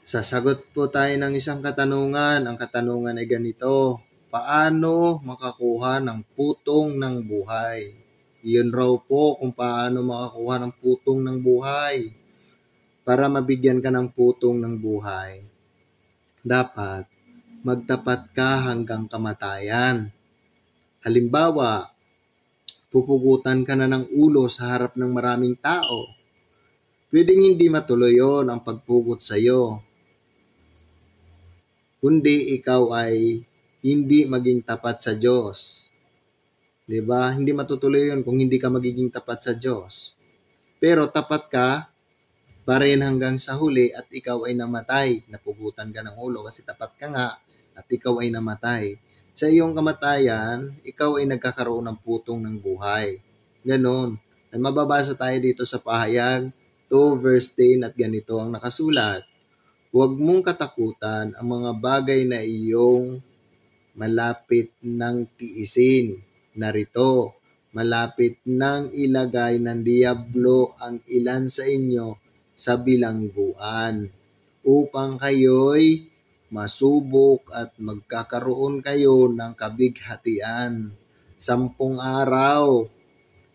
Sasagot po tayo ng isang katanungan. Ang katanungan ay ganito: paano makakuha ng putong ng buhay? Iyon raw po kung paano makakuha ng putong ng buhay. Para mabigyan ka ng putong ng buhay, dapat magtapat ka hanggang kamatayan. Halimbawa, pupugutan ka na ng ulo sa harap ng maraming tao. Pwedeng hindi matuloy yon ang pagpugot sa iyo, kundi ikaw ay hindi maging tapat sa Diyos. 'Di ba? Hindi matutuloy yun kung hindi ka magiging tapat sa Diyos. Pero tapat ka pa rin hanggang sa huli at ikaw ay namatay. Napugutan ka ng ulo kasi tapat ka nga at ikaw ay namatay. Sa iyong kamatayan, ikaw ay nagkakaroon ng putong ng buhay. Ganon. Ay mababasa tayo dito sa Pahayag 2 verse 10 at ganito ang nakasulat: huwag mong katakutan ang mga bagay na iyong malapit ng tiisin. Narito, malapit nang ilagay ng Diablo ang ilan sa inyo sa bilangguan, upang kayo'y masubok at magkakaroon kayo ng kabighatian. 10 araw,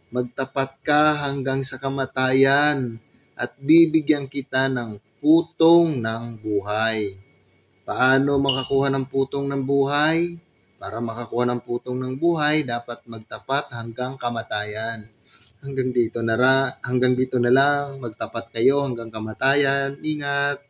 magtapat ka hanggang sa kamatayan at bibigyan kita ng putong ng buhay. Paano makakuha ng putong ng buhay? Para makakuha ng putong ng buhay, dapat magtapat hanggang kamatayan. Hanggang dito na lang, magtapat kayo hanggang kamatayan. Ingat!